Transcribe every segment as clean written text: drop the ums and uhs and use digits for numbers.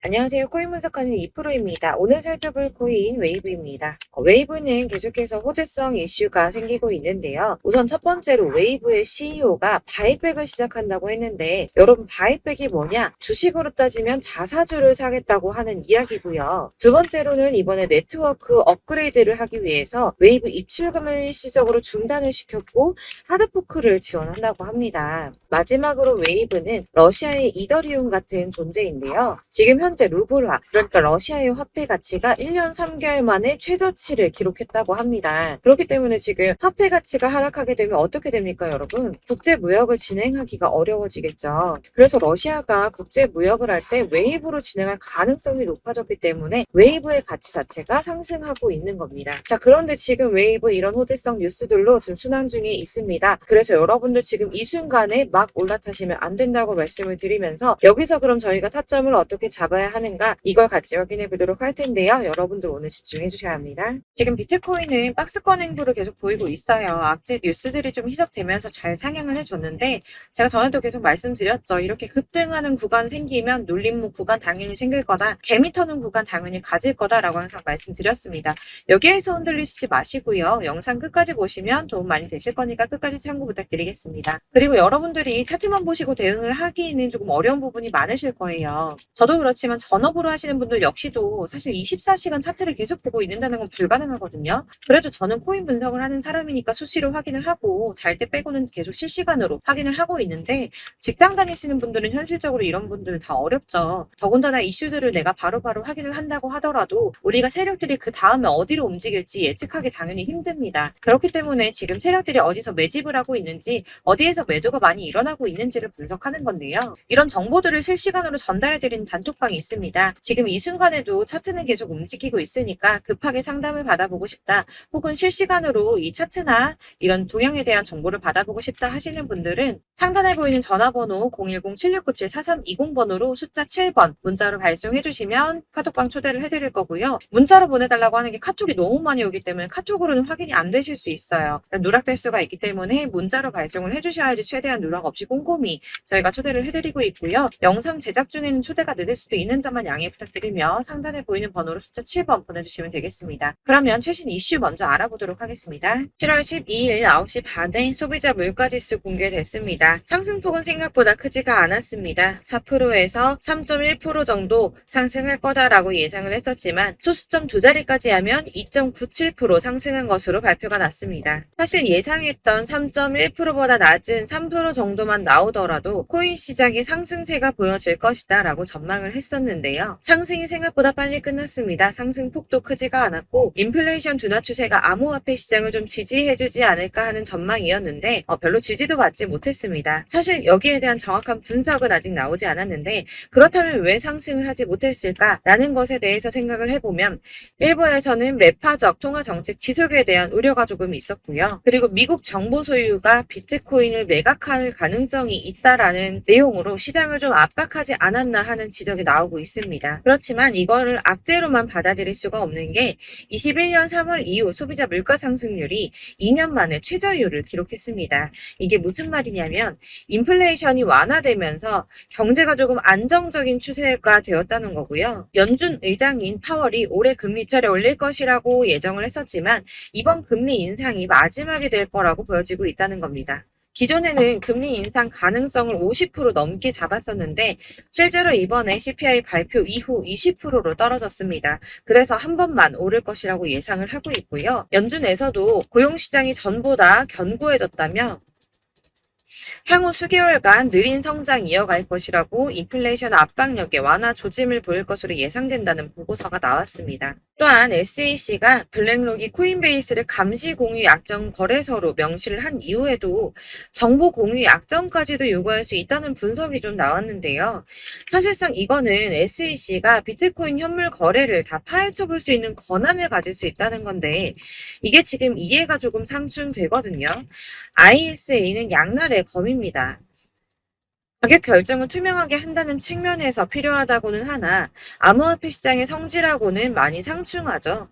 안녕하세요. 코인 분석하는 이프로입니다. 오늘 살펴볼 코인 웨이브입니다. 웨이브는 계속해서 호재성 이슈가 생기고 있는데요. 우선 첫 번째로 웨이브의 CEO가 바이백을 시작한다고 했는데 여러분 바이백이 뭐냐? 주식으로 따지면 자사주를 사겠다고 하는 이야기고요. 두 번째로는 이번에 네트워크 업그레이드를 하기 위해서 웨이브 입출금을 일시적으로 중단을 시켰고 하드포크를 지원한다고 합니다. 마지막으로 웨이브는 러시아의 이더리움 같은 존재인데요. 지금 현재 루블화, 그러니까 러시아의 화폐 가치가 1년 3개월 만에 최저치를 기록했다고 합니다. 그렇기 때문에 지금 화폐 가치가 하락하게 되면 어떻게 됩니까, 여러분? 국제 무역을 진행하기가 어려워지겠죠. 그래서 러시아가 국제 무역을 할 때 웨이브로 진행할 가능성이 높아졌기 때문에 웨이브의 가치 자체가 상승하고 있는 겁니다. 자, 그런데 지금 웨이브 이런 호재성 뉴스들로 지금 순항 중에 있습니다. 그래서 여러분들 지금 이 순간에 막 올라타시면 안 된다고 말씀을 드리면서 여기서 그럼 저희가 타점을 어떻게 잡아야 하는가 이걸 같이 확인해 보도록 할 텐데요. 여러분들 오늘 집중해 주셔야 합니다. 지금 비트코인은 박스권 행보를 계속 보이고 있어요. 악재 뉴스들이 좀 희석되면서 잘 상향을 해줬는데 제가 전에도 계속 말씀드렸죠. 이렇게 급등하는 구간 생기면 눌림목 구간 당연히 생길 거다. 개미 터는 구간 당연히 가질 거다라고 항상 말씀드렸습니다. 여기에서 흔들리시지 마시고요. 영상 끝까지 보시면 도움 많이 되실 거니까 끝까지 참고 부탁드리겠습니다. 그리고 여러분들이 차트만 보시고 대응을 하기에는 조금 어려운 부분이 많으실 거예요. 저도 그렇지만 전업으로 하시는 분들 역시도 사실 24시간 차트를 계속 보고 있는다는 건 불가능하거든요. 그래도 저는 코인 분석을 하는 사람이니까 수시로 확인을 하고 잘 때 빼고는 계속 실시간으로 확인을 하고 있는데 직장 다니시는 분들은 현실적으로 이런 분들은 다 어렵죠. 더군다나 이슈들을 내가 바로바로 확인을 한다고 하더라도 우리가 세력들이 그 다음에 어디로 움직일지 예측하기 당연히 힘듭니다. 그렇기 때문에 지금 세력들이 어디서 매집을 하고 있는지 어디에서 매도가 많이 일어나고 있는지를 분석하는 건데요. 이런 정보들을 실시간으로 전달해드리는 단톡방이 있습니다. 지금 이 순간에도 차트는 계속 움직이고 있으니까 급하게 상담을 받아보고 싶다. 혹은 실시간으로 이 차트나 이런 동향에 대한 정보를 받아보고 싶다 하시는 분들은 상단에 보이는 전화번호 010-7697-4320번으로 숫자 7번 문자로 발송해 주시면 카톡방 초대를 해드릴 거고요. 문자로 보내달라고 하는 게 카톡이 너무 많이 오기 때문에 카톡으로는 확인이 안 되실 수 있어요. 누락될 수가 있기 때문에 문자로 발송을 해주셔야지 최대한 누락 없이 꼼꼼히 저희가 초대를 해드리고 있고요. 영상 제작 중에는 초대가 늦을 수도 있는 점만 양해 부탁드리며 상단에 보이는 번호로 숫자 7번 보내주시면 되겠습니다. 그러면 최신 이슈 먼저 알아보도록 하겠습니다. 7월 12일 9시 반에 소비자 물가지수 공개됐습니다. 상승폭은 생각보다 크지가 않았습니다. 4%에서 3.1% 정도 상승할 거다라고 예상을 했었지만 소수점 두 자리까지 하면 2.97% 상승한 것으로 발표가 났습니다. 사실 예상했던 3.1%보다 낮은 3% 정도만 나오더라도 코인 시장의 상승세가 보여질 것이다 라고 전망을 했었는데요. 상승이 생각보다 빨리 끝났습니다. 상승폭도 크지가 않았고 인플레이션 둔화 추세가 암호화폐 시장을 좀 지지해주지 않을까 하는 전망이었는데 별로 지지도 받지 못했습니다. 사실 여기에 대한 정확한 분석은 아직 나오지 않았는데 그렇다면 왜 상승을 하지 못했을까라는 것에 대해서 생각을 해보면 일부에서는 매파적 통화 정책 지속에 대한 우려가 조금 있었고요. 그리고 미국 정보 소유가 비트코인을 매각할 가능성이 있다라는 내용으로 시장을 좀 압박하지 않았나 하는 지적이 나오고 있습니다. 그렇지만 이거를 악재로만 받아들일 수가 없는 게 21년 3월 이후 소비자 물가 상승률이 2년 만에 최저율을 기록했습니다. 이게 무슨 말이냐면 인플레이션이 완화되면서 경제가 조금 안정적인 추세가 되었다는 거고요. 연준 의장인 파월이 올해 금리 차를 올릴 것이라고 예정을 했었지만 이번 금리 인상이 마지막이 될 거라고 보여지고 있다는 겁니다. 기존에는 금리 인상 가능성을 50% 넘게 잡았었는데 실제로 이번에 CPI 발표 이후 20%로 떨어졌습니다. 그래서 한 번만 오를 것이라고 예상을 하고 있고요. 연준에서도 고용시장이 전보다 견고해졌다며 향후 수개월간 느린 성장 이어갈 것이라고 인플레이션 압박력에 완화 조짐을 보일 것으로 예상된다는 보고서가 나왔습니다. 또한 SEC가 블랙록이 코인베이스를 감시 공유 약정 거래소로 명시를 한 이후에도 정보 공유 약정까지도 요구할 수 있다는 분석이 좀 나왔는데요. 사실상 이거는 SEC가 비트코인 현물 거래를 다 파헤쳐 볼 수 있는 권한을 가질 수 있다는 건데 이게 지금 이해가 조금 상충되거든요. ISA는 양날의 검입니다. 가격 결정을 투명하게 한다는 측면에서 필요하다고는 하나 암호화폐 시장의 성질하고는 많이 상충하죠.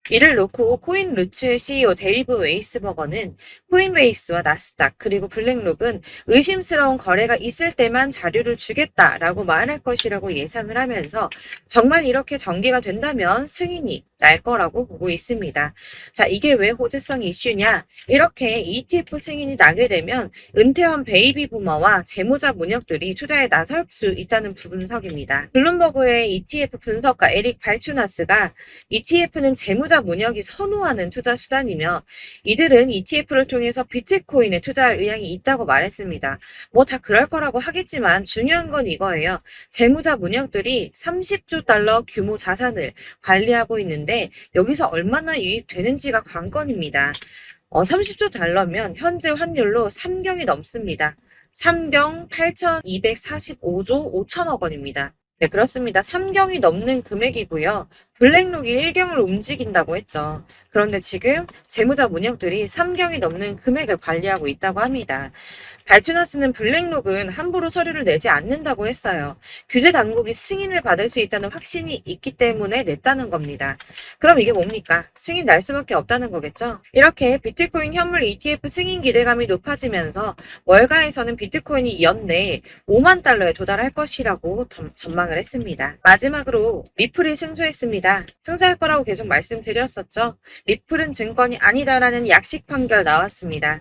이를 놓고 코인루츠의 CEO 데이브 웨이스버거는 코인베이스와 나스닥 그리고 블랙록은 의심스러운 거래가 있을 때만 자료를 주겠다라고 말할 것이라고 예상을 하면서 정말 이렇게 전개가 된다면 승인이 날 거라고 보고 있습니다. 자, 이게 왜 호재성 이슈냐? 이렇게 ETF 승인이 나게 되면 은퇴한 베이비 부머와 재무자 문역들이 투자에 나설 수 있다는 분석입니다. 블룸버그의 ETF 분석가 에릭 발추나스가 ETF는 재무자 문역이 선호하는 투자 수단이며 이들은 ETF를 통해서 비트코인에 투자할 의향이 있다고 말했습니다. 뭐 다 그럴 거라고 하겠지만 중요한 건 이거예요. 재무자 문역들이 30조 달러 규모 자산을 관리하고 있는데 여기서 얼마나 유입되는지가 관건입니다. 30조 달러면 현재 환율로 3경이 넘습니다. 3경 8,245조 5천억 원입니다. 네, 그렇습니다. 3경이 넘는 금액이고요. 블랙록이 1경을 움직인다고 했죠. 그런데 지금 재무자 문역들이 3경이 넘는 금액을 관리하고 있다고 합니다. 발주나스는 블랙록은 함부로 서류를 내지 않는다고 했어요. 규제 당국이 승인을 받을 수 있다는 확신이 있기 때문에 냈다는 겁니다. 그럼 이게 뭡니까? 승인 날 수밖에 없다는 거겠죠? 이렇게 비트코인 현물 ETF 승인 기대감이 높아지면서 월가에서는 비트코인이 연내 5만 달러에 도달할 것이라고 전망을 했습니다. 마지막으로 리플이 승소했습니다. 승소할 거라고 계속 말씀드렸었죠. 리플은 증권이 아니다라는 약식 판결 나왔습니다.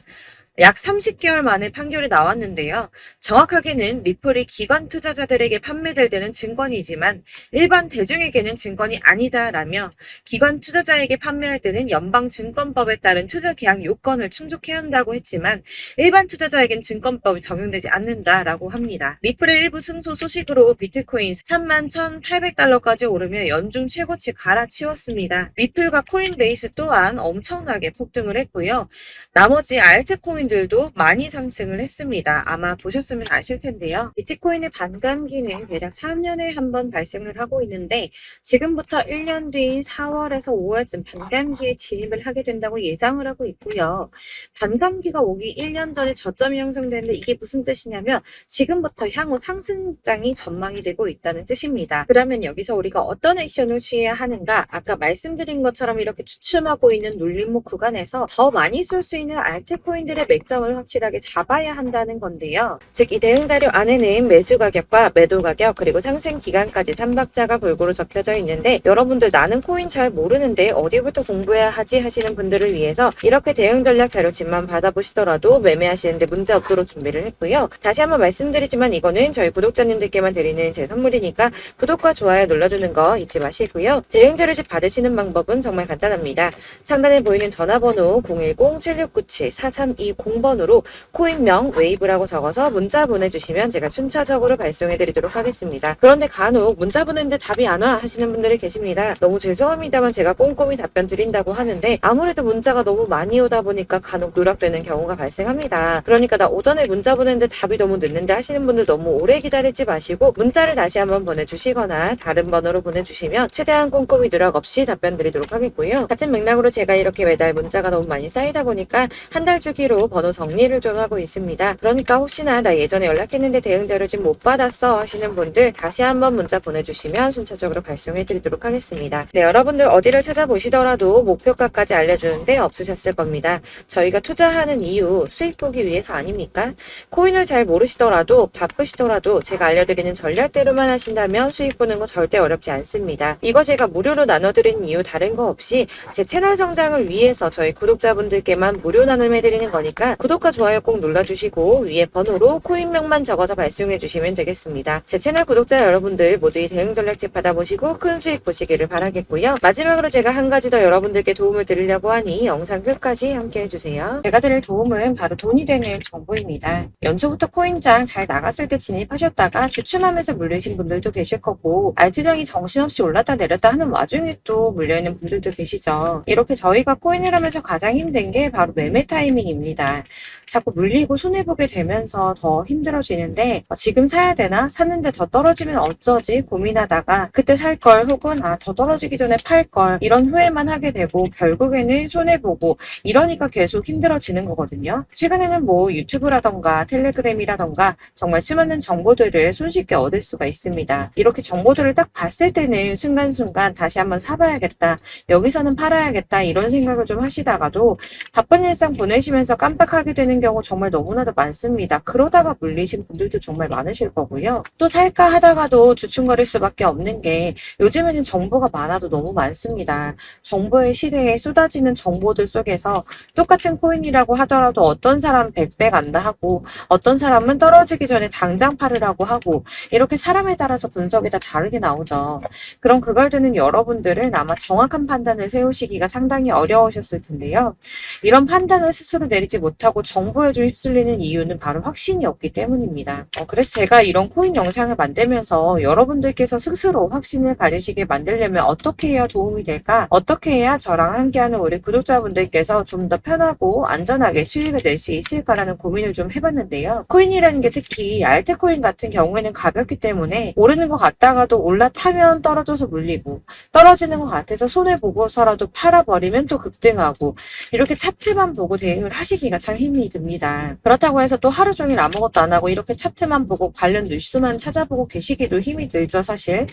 약 30개월 만에 판결이 나왔는데요. 정확하게는 리플이 기관 투자자들에게 판매될 때는 증권이지만 일반 대중에게는 증권이 아니다라며 기관 투자자에게 판매할 때는 연방증권법에 따른 투자계약 요건을 충족해야 한다고 했지만 일반 투자자에겐 증권법이 적용되지 않는다라고 합니다. 리플의 일부 승소 소식으로 비트코인 31,800달러까지 오르며 연중 최고치 갈아치웠습니다. 리플과 코인베이스 또한 엄청나게 폭등을 했고요. 나머지 알트코인들도 많이 상승을 했습니다. 아마 보셨으면 아실 텐데요. 비트코인의 반감기는 대략 3년에 한 번 발생을 하고 있는데 지금부터 1년 뒤인 4월에서 5월쯤 반감기에 진입을 하게 된다고 예상을 하고 있고요. 반감기가 오기 1년 전에 저점이 형성되는데 이게 무슨 뜻이냐면 지금부터 향후 상승장이 전망이 되고 있다는 뜻입니다. 그러면 여기서 우리가 어떤 액션을 취해야 하는가? 아까 말씀드린 것처럼 이렇게 주춤하고 있는 눌림목 구간에서 더 많이 쏠 수 있는 알트코인들의 맥점을 확실하게 잡아야 한다는 건데요. 즉 이 대응 자료 안에는 매수 가격과 매도 가격 그리고 상승 기간까지 3박자가 골고루 적혀져 있는데 여러분들 나는 코인 잘 모르는데 어디부터 공부해야 하지 하시는 분들을 위해서 이렇게 대응 전략 자료집만 받아보시더라도 매매하시는데 문제 없도록 준비를 했고요. 다시 한번 말씀드리지만 이거는 저희 구독자님들께만 드리는 제 선물이니까 구독과 좋아요 눌러주는 거 잊지 마시고요. 대응 자료집 받으시는 방법은 정말 간단합니다. 상단에 보이는 전화번호 010-7697-4320번으로 코인명 웨이브라고 적어서 문자 보내주시면 제가 순차적으로 발송해드리도록 하겠습니다. 그런데 간혹 문자 보냈는데 답이 안 와 하시는 분들이 계십니다. 너무 죄송합니다만 제가 꼼꼼히 답변 드린다고 하는데 아무래도 문자가 너무 많이 오다 보니까 간혹 누락되는 경우가 발생합니다. 그러니까 나 오전에 문자 보냈는데 답이 너무 늦는데 하시는 분들 너무 오래 기다리지 마시고 문자를 다시 한번 보내주시거나 다른 번호로 보내주시면 최대한 꼼꼼히 누락 없이 답변 드리도록 하겠고요. 같은 맥락으로 제가 이렇게 매달 문자가 너무 많이 쌓이다 보니까 한 달 주기로 번호 정리를 좀 하고 있습니다. 그러니까 혹시나 나 예전에 연락했는데 대응 자료 지금 못 받았어 하시는 분들 다시 한번 문자 보내주시면 순차적으로 발송해 드리도록 하겠습니다. 네, 여러분들 어디를 찾아보시더라도 목표가까지 알려주는데 없으셨을 겁니다. 저희가 투자하는 이유 수익 보기 위해서 아닙니까? 코인을 잘 모르시더라도 바쁘시더라도 제가 알려드리는 전략대로만 하신다면 수익 보는 거 절대 어렵지 않습니다. 이거 제가 무료로 나눠드리는 이유 다른 거 없이 제 채널 성장을 위해서 저희 구독자분들께만 무료 나눔해드리는 거니까 구독과 좋아요 꼭 눌러주시고 위에 번호로 코인명만 적어서 발송해주시면 되겠습니다. 제 채널 구독자 여러분들 모두 이 대응 전략집 받아보시고 큰 수익 보시기를 바라겠고요. 마지막으로 제가 한 가지 더 여러분들께 도움을 드리려고 하니 영상 끝까지 함께 해주세요. 제가 드릴 도움은 바로 돈이 되는 정보입니다. 연초부터 코인장 잘 나갔을 때 진입하셨다가 주춤하면서 물리신 분들도 계실 거고 알트장이 정신없이 올랐다 내렸다 하는 와중에 또 물려있는 분들도 계시죠. 이렇게 저희가 코인을 하면서 가장 힘든 게 바로 매매 타이밍입니다. 있습니다. 자꾸 물리고 손해보게 되면서 더 힘들어지는데 지금 사야 되나? 샀는데 더 떨어지면 어쩌지? 고민하다가 그때 살 걸 혹은 더 떨어지기 전에 팔 걸 이런 후회만 하게 되고 결국에는 손해보고 이러니까 계속 힘들어지는 거거든요. 최근에는 뭐 유튜브라던가 텔레그램이라던가 정말 수많은 정보들을 손쉽게 얻을 수가 있습니다. 이렇게 정보들을 딱 봤을 때는 순간순간 다시 한번 사봐야겠다. 여기서는 팔아야겠다. 이런 생각을 좀 하시다가도 바쁜 일상 보내시면서 깜빡하게 되는 경우 정말 너무나도 많습니다. 그러다가 물리신 분들도 정말 많으실 거고요. 또 살까 하다가도 주춤거릴 수밖에 없는 게 요즘에는 정보가 많아도 너무 많습니다. 정보의 시대에 쏟아지는 정보들 속에서 똑같은 코인이라고 하더라도 어떤 사람은 100배 간다 하고 어떤 사람은 떨어지기 전에 당장 팔으라고 하고 이렇게 사람에 따라서 분석이 다 다르게 나오죠. 그럼 그걸 듣는 여러분들은 아마 정확한 판단을 세우시기가 상당히 어려우셨을 텐데요. 이런 판단을 스스로 내리지 못하고 정보에 좀 휩쓸리는 이유는 바로 확신이 없기 때문입니다. 그래서 제가 이런 코인 영상을 만들면서 여러분들께서 스스로 확신을 가지시게 만들려면 어떻게 해야 도움이 될까? 어떻게 해야 저랑 함께하는 우리 구독자분들께서 좀 더 편하고 안전하게 수익을 낼 수 있을까라는 고민을 좀 해봤는데요. 코인이라는 게 특히 알트코인 같은 경우에는 가볍기 때문에 오르는 것 같다가도 올라타면 떨어져서 물리고 떨어지는 것 같아서 손해보고서라도 팔아버리면 또 급등하고 이렇게 차트만 보고 대응을 하시기가 참 힘이 듭니다. 그렇다고 해서 또 하루 종일 아무것도 안 하고 이렇게 차트만 보고 관련 뉴스만 찾아보고 계시기도 힘이 들죠, 사실.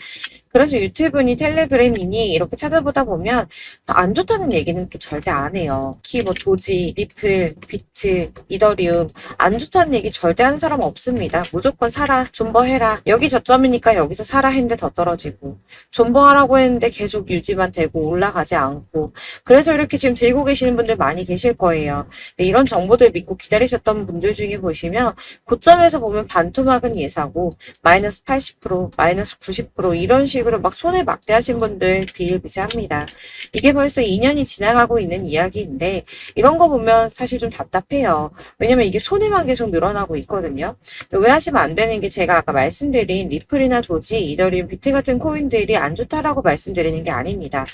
그래서 유튜브니 텔레그램이니 이렇게 찾아보다 보면 안 좋다는 얘기는 또 절대 안 해요. 특히 뭐 도지, 리플, 비트, 이더리움 안 좋다는 얘기 절대 하는 사람 없습니다. 무조건 사라, 존버해라. 여기 저점이니까 여기서 사라 했는데 더 떨어지고 존버하라고 했는데 계속 유지만 되고 올라가지 않고 그래서 이렇게 지금 들고 계시는 분들 많이 계실 거예요. 이런 정보들 믿고 기다리셨던 분들 중에 보시면 고점에서 보면 반토막은 예사고 마이너스 80%, 마이너스 90% 이런 식으로 막 손해 막대하신 분들 비일비재합니다. 이게 벌써 2년이 지나가고 있는 이야기인데 이런 거 보면 사실 좀 답답해요. 왜냐면 이게 손해만 계속 늘어나고 있거든요. 왜 하시면 안 되는 게 제가 아까 말씀드린 리플이나 도지, 이더리움, 비트 같은 코인들이 안 좋다라고 말씀드리는 게 아닙니다.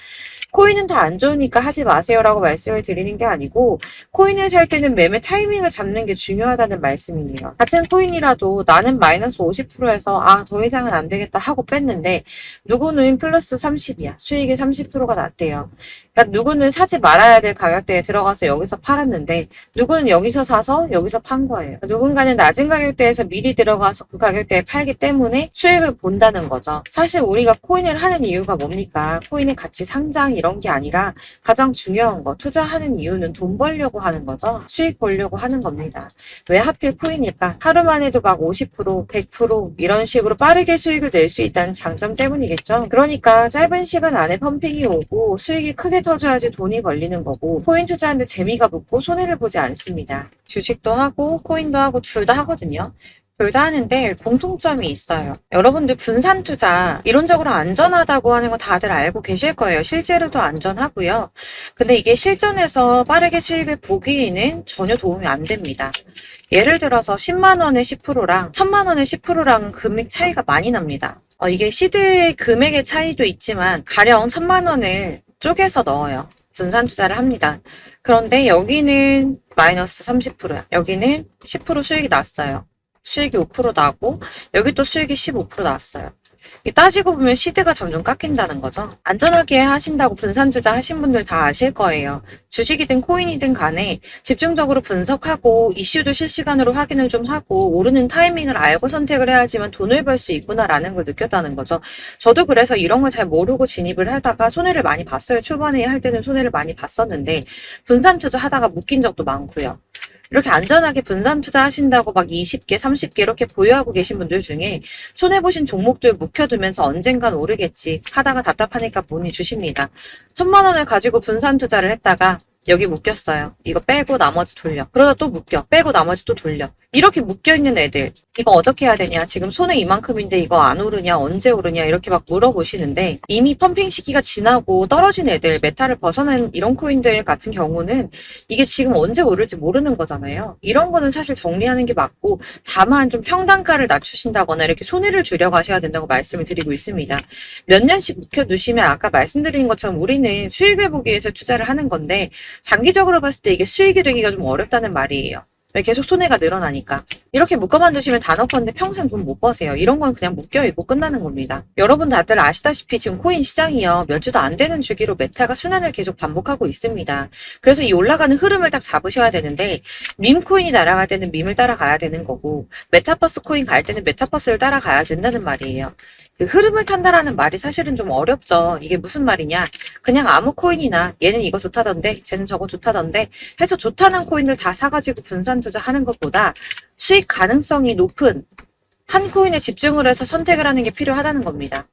코인은 다 안 좋으니까 하지 마세요라고 말씀을 드리는 게 아니고 코인을 살 때는 매매 타이밍을 잡는 게 중요하다는 말씀이에요. 같은 코인이라도 나는 마이너스 50%에서 더 이상은 안 되겠다 하고 뺐는데 누구는 플러스 30이야. 수익이 30%가 났대요. 그러니까 누구는 사지 말아야 될 가격대에 들어가서 여기서 팔았는데 누구는 여기서 사서 여기서 판 거예요. 누군가는 낮은 가격대에서 미리 들어가서 그 가격대에 팔기 때문에 수익을 본다는 거죠. 사실 우리가 코인을 하는 이유가 뭡니까? 코인의 가치 상장 이런 게 아니라 가장 중요한 거 투자하는 이유는 돈 벌려고 하는 거죠. 수익 보려고 하는 겁니다. 왜 하필 코인일까? 하루만 해도 막 50%, 100% 이런 식으로 빠르게 수익을 낼 수 있다는 장점 때문이겠죠. 그러니까 짧은 시간 안에 펌핑이 오고 수익이 크게 터져야지 돈이 벌리는 거고 코인 투자하는데 재미가 붙고 손해를 보지 않습니다. 주식도 하고 코인도 하고 둘 다 하거든요. 둘 다 하는데 공통점이 있어요. 여러분들 분산 투자 이론적으로 안전하다고 하는 거 다들 알고 계실 거예요. 실제로도 안전하고요. 근데 이게 실전에서 빠르게 수익을 보기에는 전혀 도움이 안 됩니다. 예를 들어서 10만 원의 10%랑 1000만 원의 10%랑 금액 차이가 많이 납니다. 이게 시드의 금액의 차이도 있지만 가령 1000만 원을 쪼개서 넣어요. 분산 투자를 합니다. 그런데 여기는 마이너스 30%야. 여기는 10% 수익이 났어요. 수익이 5% 나고 여기 또 수익이 15% 나왔어요. 따지고 보면 시드가 점점 깎인다는 거죠. 안전하게 하신다고 분산 투자 하신 분들 다 아실 거예요. 주식이든 코인이든 간에 집중적으로 분석하고 이슈도 실시간으로 확인을 좀 하고 오르는 타이밍을 알고 선택을 해야지만 돈을 벌 수 있구나라는 걸 느꼈다는 거죠. 저도 그래서 이런 걸 잘 모르고 진입을 하다가 손해를 많이 봤어요. 초반에 할 때는 손해를 많이 봤었는데 분산 투자 하다가 묶인 적도 많고요. 이렇게 안전하게 분산 투자하신다고 막 20개, 30개 이렇게 보유하고 계신 분들 중에 손해보신 종목들 묵혀두면서 언젠간 오르겠지 하다가 답답하니까 문의 주십니다. 1000만 원을 가지고 분산 투자를 했다가 여기 묶였어요. 이거 빼고 나머지 돌려. 그러다 또 묶여. 빼고 나머지 또 돌려. 이렇게 묶여있는 애들 이거 어떻게 해야 되냐? 지금 손에 이만큼인데 이거 안 오르냐? 언제 오르냐? 이렇게 막 물어보시는데 이미 펌핑 시기가 지나고 떨어진 애들, 메타를 벗어난 이런 코인들 같은 경우는 이게 지금 언제 오를지 모르는 거잖아요. 이런 거는 사실 정리하는 게 맞고 다만 좀 평단가를 낮추신다거나 이렇게 손해를 줄여 가셔야 된다고 말씀을 드리고 있습니다. 몇 년씩 묵혀두시면 아까 말씀드린 것처럼 우리는 수익을 보기 위해서 투자를 하는 건데 장기적으로 봤을 때 이게 수익이 되기가 좀 어렵다는 말이에요. 왜 계속 손해가 늘어나니까. 이렇게 묶어만 두시면 다 넣건데 평생 돈 못 버세요. 이런 건 그냥 묶여있고 끝나는 겁니다. 여러분 다들 아시다시피 지금 코인 시장이요. 몇 주도 안 되는 주기로 메타가 순환을 계속 반복하고 있습니다. 그래서 이 올라가는 흐름을 딱 잡으셔야 되는데 밈 코인이 날아갈 때는 밈을 따라가야 되는 거고 메타버스 코인 갈 때는 메타버스를 따라가야 된다는 말이에요. 그 흐름을 탄다라는 말이 사실은 좀 어렵죠. 이게 무슨 말이냐. 그냥 아무 코인이나 얘는 이거 좋다던데 쟤는 저거 좋다던데 해서 좋다는 코인을 다 사가지고 분산 투자하는 것보다 수익 가능성이 높은 한 코인에 집중을 해서 선택을 하는 게 필요하다는 겁니다.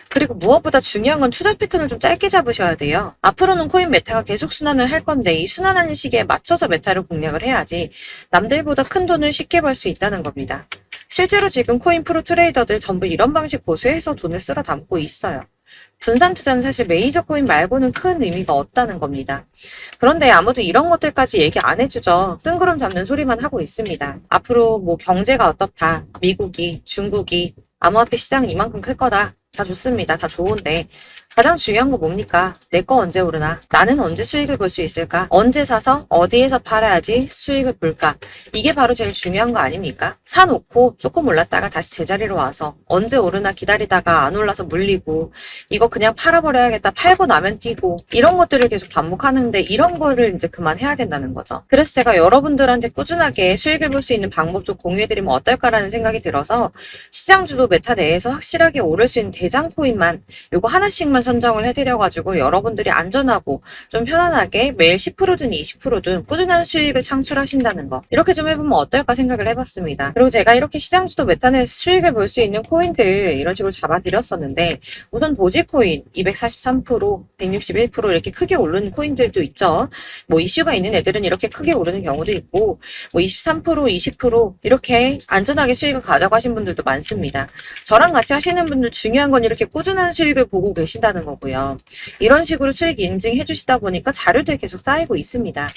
그리고 무엇보다 중요한 건 투자 패턴을 좀 짧게 잡으셔야 돼요. 앞으로는 코인 메타가 계속 순환을 할 건데 이 순환하는 시기에 맞춰서 메타를 공략을 해야지 남들보다 큰 돈을 쉽게 벌 수 있다는 겁니다. 실제로 지금 코인 프로 트레이더들 전부 이런 방식 보수해서 돈을 쓸어 담고 있어요. 분산 투자는 사실 메이저 코인 말고는 큰 의미가 없다는 겁니다. 그런데 아무도 이런 것들까지 얘기 안 해주죠. 뜬구름 잡는 소리만 하고 있습니다. 앞으로 뭐 경제가 어떻다, 미국이, 중국이, 암호화폐 시장은 이만큼 클 거다. 다 좋습니다. 다 좋은데 가장 중요한 거 뭡니까? 내 거 언제 오르나? 나는 언제 수익을 볼 수 있을까? 언제 사서 어디에서 팔아야지 수익을 볼까? 이게 바로 제일 중요한 거 아닙니까? 사놓고 조금 올랐다가 다시 제자리로 와서 언제 오르나 기다리다가 안 올라서 물리고 이거 그냥 팔아버려야겠다. 팔고 나면 뛰고 이런 것들을 계속 반복하는데 이런 거를 이제 그만해야 된다는 거죠. 그래서 제가 여러분들한테 꾸준하게 수익을 볼 수 있는 방법 좀 공유해드리면 어떨까라는 생각이 들어서 시장주도 메타 내에서 확실하게 오를 수 있는 대장 코인만 요거 하나씩만 선정을 해드려가지고 여러분들이 안전하고 좀 편안하게 매일 10%든 20%든 꾸준한 수익을 창출하신다는 거 이렇게 좀 해보면 어떨까 생각을 해봤습니다. 그리고 제가 이렇게 시장주도 메타내에서 수익을 볼 수 있는 코인들 이런 식으로 잡아드렸었는데 우선 도지코인 243%, 161% 이렇게 크게 오르는 코인들도 있죠. 뭐 이슈가 있는 애들은 이렇게 크게 오르는 경우도 있고 뭐 23%, 20% 이렇게 안전하게 수익을 가져가신 분들도 많습니다. 저랑 같이 하시는 분들 중요한 건 이렇게 꾸준한 수익을 보고 계신다는 거고요. 이런 식으로 수익 인증해 주시다 보니까 자료들이 계속 쌓이고 있습니다.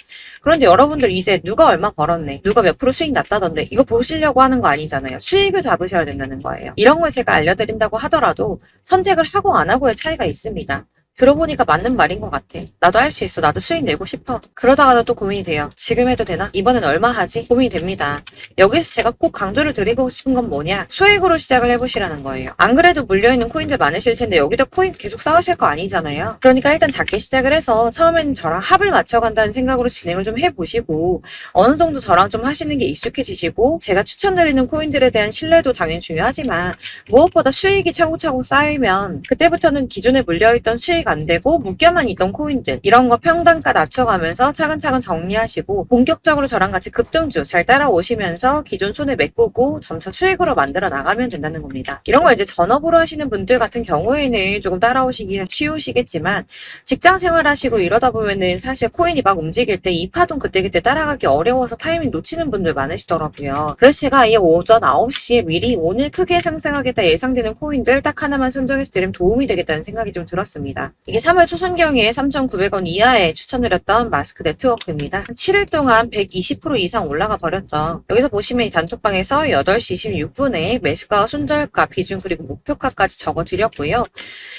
그런데 여러분들 이제 누가 얼마 벌었네, 누가 몇 프로 수익 났다던데 이거 보시려고 하는 거 아니잖아요. 수익을 잡으셔야 된다는 거예요. 이런 걸 제가 알려드린다고 하더라도 선택을 하고 안 하고의 차이가 있습니다. 들어보니까 맞는 말인 것 같아. 나도 할 수 있어. 나도 수익 내고 싶어. 그러다가도 또 고민이 돼요. 지금 해도 되나? 이번엔 얼마 하지? 고민이 됩니다. 여기서 제가 꼭 강조를 드리고 싶은 건 뭐냐? 소액으로 시작을 해보시라는 거예요. 안 그래도 물려있는 코인들 많으실 텐데 여기다 코인 계속 쌓으실 거 아니잖아요. 그러니까 일단 작게 시작을 해서 처음에는 저랑 합을 맞춰간다는 생각으로 진행을 좀 해보시고 어느 정도 저랑 좀 하시는 게 익숙해지시고 제가 추천드리는 코인들에 대한 신뢰도 당연히 중요하지만 무엇보다 수익이 차곡차곡 쌓이면 그때부터는 기존에 물려있던 수익 안 되고 묶여만 있던 코인들 이런 거 평단가 낮춰가면서 차근차근 정리하시고 본격적으로 저랑 같이 급등주 잘 따라오시면서 기존 손에 메꾸고 점차 수익으로 만들어 나가면 된다는 겁니다. 이런 거 이제 전업으로 하시는 분들 같은 경우에는 조금 따라오시기 쉬우시겠지만 직장 생활 하시고 이러다 보면은 사실 코인이 막 움직일 때 이 파동 그때그때 따라가기 어려워서 타이밍 놓치는 분들 많으시더라고요. 그래서 제가 이 오전 9시에 미리 오늘 크게 상승하겠다 예상되는 코인들 딱 하나만 선정해서 드리면 도움이 되겠다는 생각이 좀 들었습니다. 이게 3월 초순경에 3,900원 이하에 추천드렸던 마스크 네트워크입니다. 한 7일 동안 120% 이상 올라가 버렸죠. 여기서 보시면 이 단톡방에서 8시 26분에 매수가, 손절가, 비중 그리고 목표가까지 적어드렸고요.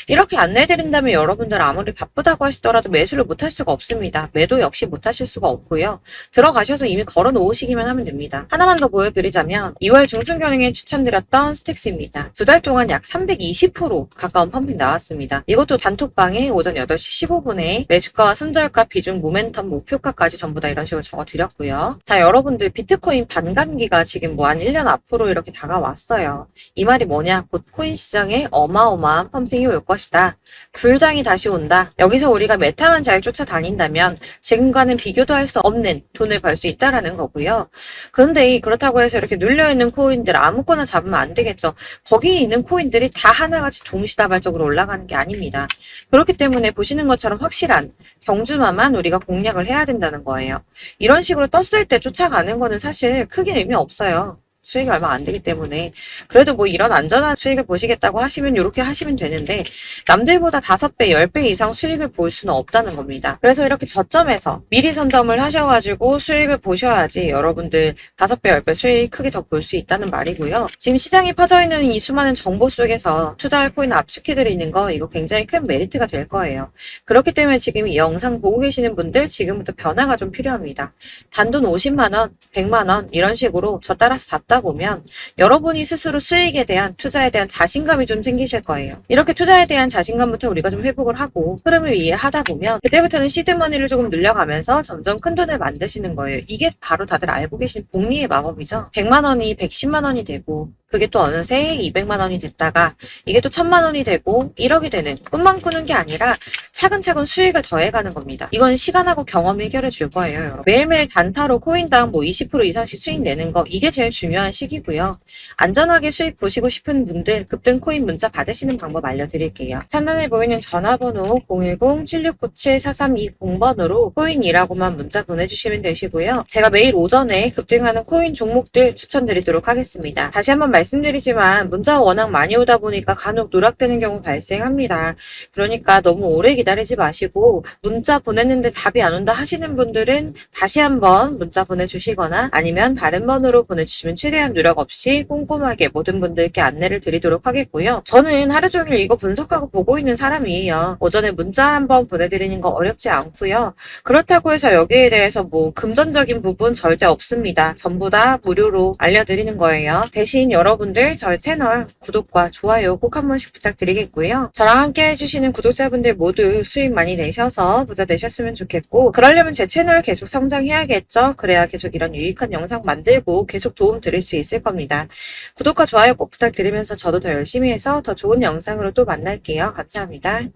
이렇게 안내해드린다면 여러분들 아무리 바쁘다고 하시더라도 매수를 못할 수가 없습니다. 매도 역시 못하실 수가 없고요. 들어가셔서 이미 걸어 놓으시기만 하면 됩니다. 하나만 더 보여드리자면 2월 중순경에 추천드렸던 스택스입니다. 2달 동안 약 320% 가까운 펌핑 나왔습니다. 이것도 단톡방에 오전 8시 15분에 매수가와 손절가, 비중, 모멘텀, 목표가까지 전부 다 이런 식으로 적어드렸고요. 자, 여러분들 비트코인 반감기가 지금 뭐 한 1년 앞으로 이렇게 다가왔어요. 이 말이 뭐냐? 곧 코인 시장에 어마어마한 펌핑이 올 것이다. 불장이 다시 온다. 여기서 우리가 메타만 잘 쫓아다닌다면 지금과는 비교도 할 수 없는 돈을 벌 수 있다라는 거고요. 그런데 그렇다고 해서 이렇게 눌려있는 코인들 아무거나 잡으면 안 되겠죠. 거기에 있는 코인들이 다 하나같이 동시다발적으로 올라가는 게 아닙니다. 그렇기 때문에 보시는 것처럼 확실한 경주마만 우리가 공략을 해야 된다는 거예요. 이런 식으로 떴을 때 쫓아가는 거는 사실 크게 의미 없어요. 수익이 얼마 안 되기 때문에 그래도 뭐 이런 안전한 수익을 보시겠다고 하시면 이렇게 하시면 되는데 남들보다 5배, 10배 이상 수익을 볼 수는 없다는 겁니다. 그래서 이렇게 저점에서 미리 선점을 하셔가지고 수익을 보셔야지 여러분들 5배, 10배 수익 크게 더 볼 수 있다는 말이고요. 지금 시장에 퍼져있는 이 수많은 정보 속에서 투자할 코인을 압축해드리는 거 이거 굉장히 큰 메리트가 될 거예요. 그렇기 때문에 지금 이 영상 보고 계시는 분들 지금부터 변화가 좀 필요합니다. 단돈 50만원, 100만원 이런 식으로 저 따라서 잡다 보면 여러분이 스스로 수익에 대한 투자에 대한 자신감이 좀 생기실 거예요. 이렇게 투자에 대한 자신감부터 우리가 좀 회복을 하고 흐름을 이해하다 보면 그때부터는 시드머니를 조금 늘려가면서 점점 큰 돈을 만드시는 거예요. 이게 바로 다들 알고 계신 복리의 마법이죠. 100만 원이 110만 원이 되고 그게 또 어느새 200만 원이 됐다가 이게 또 1000만 원이 되고 1억이 되는 꿈만 꾸는 게 아니라 차근차근 수익을 더해가는 겁니다. 이건 시간하고 경험이 해결해 줄 거예요. 여러분. 매일매일 단타로 코인당 뭐 20% 이상씩 수익 내는 거 이게 제일 중요한 시기고요. 안전하게 수익 보시고 싶은 분들 급등 코인 문자 받으시는 방법 알려드릴게요. 상단에 보이는 전화번호 010-7697-4320번으로 코인이라고만 문자 보내주시면 되시고요. 제가 매일 오전에 급등하는 코인 종목들 추천드리도록 하겠습니다. 다시 한번 말씀드리지만 문자가 워낙 많이 오다 보니까 간혹 누락되는 경우 발생합니다. 그러니까 너무 오래 기다리지 마시고 문자 보냈는데 답이 안 온다 하시는 분들은 다시 한번 문자 보내주시거나 아니면 다른 번호로 보내주시면 최대한 누락 없이 꼼꼼하게 모든 분들께 안내를 드리도록 하겠고요. 저는 하루 종일 이거 분석하고 보고 있는 사람이에요. 오전에 문자 한번 보내드리는 거 어렵지 않고요. 그렇다고 해서 여기에 대해서 뭐 금전적인 부분 절대 없습니다. 전부 다 무료로 알려드리는 거예요. 대신 여러분들 저희 채널 구독과 좋아요 꼭 한 번씩 부탁드리겠고요. 저랑 함께 해주시는 구독자분들 모두 수익 많이 내셔서 부자 되셨으면 좋겠고 그러려면 제 채널 계속 성장해야겠죠. 그래야 계속 이런 유익한 영상 만들고 계속 도움 드릴 수 있을 겁니다. 구독과 좋아요 꼭 부탁드리면서 저도 더 열심히 해서 더 좋은 영상으로 또 만날게요. 감사합니다.